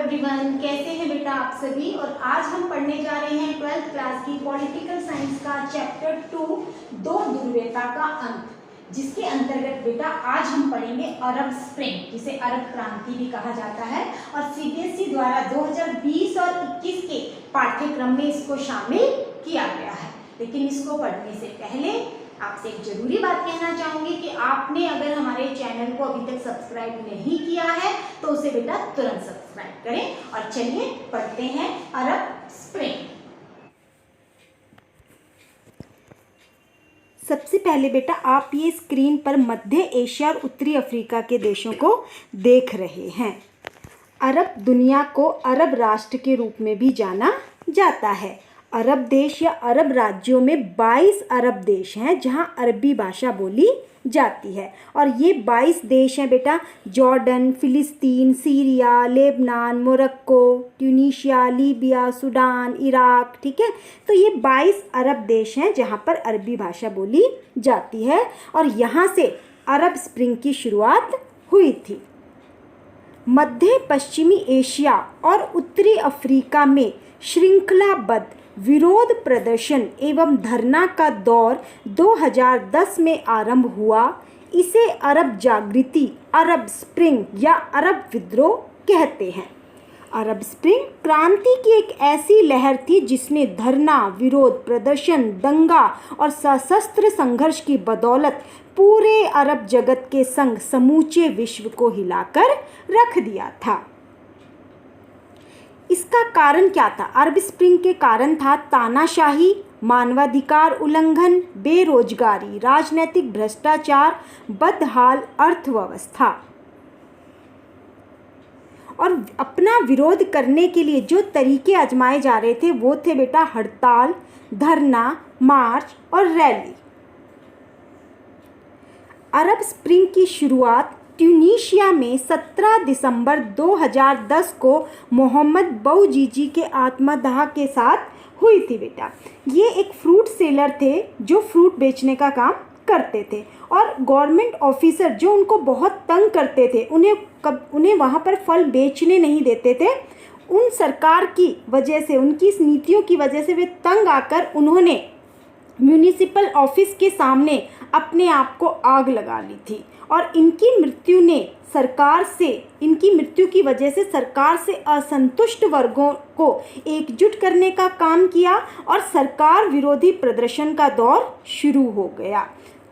Everyone, कैसे हैं बेटा आप सभी। और आज हम पढ़ने जा रहे हैं 12th क्लास की पॉलिटिकल साइंस का चैप्टर 2 दो ध्रुवीयता का अंत, जिसके अंतर्गत बेटा आज हम पढ़ेंगे अरब स्प्रिंग, जिसे अरब क्रांति भी कहा जाता है। और सीबीएसई द्वारा 2020 और 21 के पाठ्यक्रम में इसको शामिल किया गया है। लेकिन इसको पढ़ने से पहले आपसे एक जरूरी बात कहना चाहूंगी कि आपने अगर हमारे चैनल को अभी तक सब्सक्राइब नहीं किया है तो उसे बेटा तुरंत सब्सक्राइब करें। और चलिए पढ़ते हैं अरब स्प्रिंग। सबसे पहले बेटा आप ये स्क्रीन पर मध्य एशिया और उत्तरी अफ्रीका के देशों को देख रहे हैं। अरब दुनिया को अरब राष्ट्र के रूप में भी जाना जाता है। अरब देश या अरब राज्यों में 22 अरब देश हैं जहां अरबी भाषा बोली जाती है। और ये 22 देश हैं बेटा, जॉर्डन, फिलिस्तीन, Syria, Lebanon, Morocco, Tunisia, Libya, Sudan, Iraq. ठीक है, तो ये 22 अरब देश हैं जहां पर अरबी भाषा बोली जाती है और यहाँ से अरब स्प्रिंग की शुरुआत हुई थी। मध्य पश्चिमी एशिया और उत्तरी अफ्रीका में श्रृंखलाबद्ध विरोध प्रदर्शन एवं धरना का दौर 2010 में आरंभ हुआ। इसे अरब जागृति, अरब स्प्रिंग या अरब विद्रोह कहते हैं। अरब स्प्रिंग क्रांति की एक ऐसी लहर थी जिसने धरना, विरोध प्रदर्शन, दंगा और सशस्त्र संघर्ष की बदौलत पूरे अरब जगत के संग समूचे विश्व को हिलाकर रख दिया था। इसका कारण क्या था? अरब स्प्रिंग के कारण था तानाशाही, मानवाधिकार उल्लंघन, बेरोजगारी, राजनीतिक भ्रष्टाचार, बदहाल अर्थव्यवस्था। और अपना विरोध करने के लिए जो तरीके आजमाए जा रहे थे वो थे बेटा हड़ताल, धरना, मार्च और रैली। अरब स्प्रिंग की शुरुआत ट्यूनीशिया में 17 दिसंबर 2010 को मोहम्मद बौजीजी के आत्मदाह के साथ हुई थी बेटा। ये एक फ्रूट सेलर थे जो फ्रूट बेचने का काम करते थे और गवर्नमेंट ऑफिसर जो उनको बहुत तंग करते थे, उन्हें वहाँ पर फल बेचने नहीं देते थे। उन सरकार की वजह से, उनकी इस नीतियों की वजह से वे तंग आकर उन्होंने म्यूनिसिपल ऑफिस के सामने अपने आप को आग लगा ली थी। और इनकी मृत्यु की वजह से सरकार से असंतुष्ट वर्गों को एकजुट करने का काम किया और सरकार विरोधी प्रदर्शन का दौर शुरू हो गया।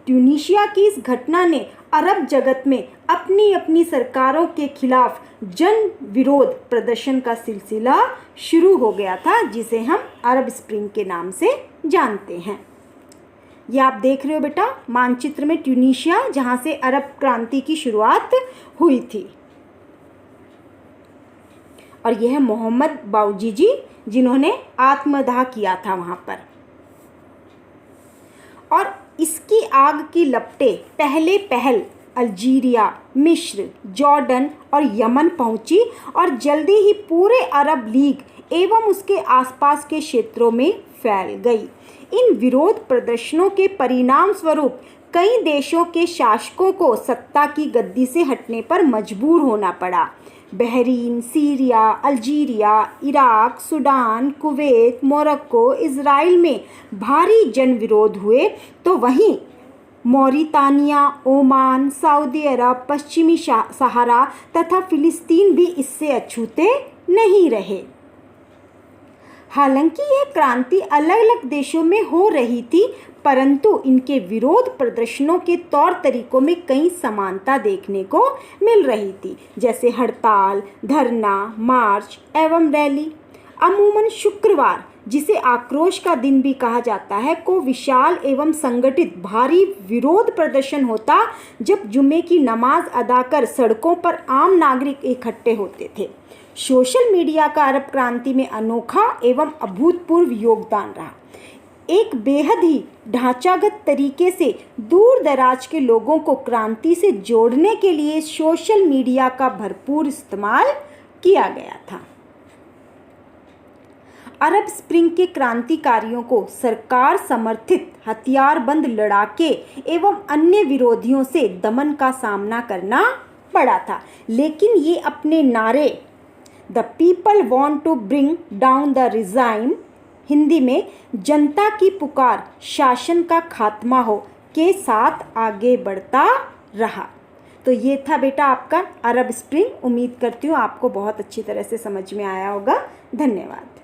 ट्यूनीशिया की इस घटना ने अरब जगत में अपनी अपनी सरकारों के खिलाफ जन विरोध प्रदर्शन का सिलसिला शुरू हो गया था, जिसे हम अरब स्प्रिंग के नाम से जानते हैं। ये आप देख रहे हो बेटा मानचित्र में ट्यूनीशिया, जहां से अरब क्रांति की शुरुआत हुई थी। और यह है मोहम्मद बौजीजी जिन्होंने आत्मदाह किया था वहां पर। और इसकी आग की लपटें पहल अल्जीरिया, मिस्र, जॉर्डन और यमन पहुंची और जल्दी ही पूरे अरब लीग एवं उसके आसपास के क्षेत्रों में फैल गई। इन विरोध प्रदर्शनों के परिणाम स्वरूप कई देशों के शासकों को सत्ता की गद्दी से हटने पर मजबूर होना पड़ा। Bahrain, Syria, Algeria, Iraq, Sudan, Kuwait, Morocco, Israel में भारी जन विरोध हुए, तो वहीं मौरितानिया, ओमान, सऊदी अरब, पश्चिमी सहारा तथा फिलिस्तीन भी इससे अछूते नहीं रहे। हालांकि यह क्रांति अलग अलग देशों में हो रही थी, परंतु इनके विरोध प्रदर्शनों के तौर तरीकों में कई समानता देखने को मिल रही थी, जैसे हड़ताल, धरना, मार्च एवं रैली। अमूमन शुक्रवार, जिसे आक्रोश का दिन भी कहा जाता है, को विशाल एवं संगठित भारी विरोध प्रदर्शन होता, जब जुम्मे की नमाज अदा कर सड़कों पर आम नागरिक इकट्ठे होते थे। सोशल मीडिया का अरब क्रांति में अनोखा एवं अभूतपूर्व योगदान रहा। एक बेहद ही ढांचागत तरीके से दूर दराज के लोगों को क्रांति से जोड़ने के लिए सोशल मीडिया का भरपूर इस्तेमाल किया गया था। अरब स्प्रिंग के क्रांतिकारियों को सरकार समर्थित हथियारबंद लड़ाके एवं अन्य विरोधियों से दमन का सामना करना पड़ा था, लेकिन ये अपने नारे the people want to bring down the regime, Hindi में जनता की पुकार शासन का खात्मा हो के साथ आगे बढ़ता रहा। तो ये था बेटा आपका अरब स्प्रिंग। उम्मीद करती हूँ आपको बहुत अच्छी तरह से समझ में आया होगा। धन्यवाद।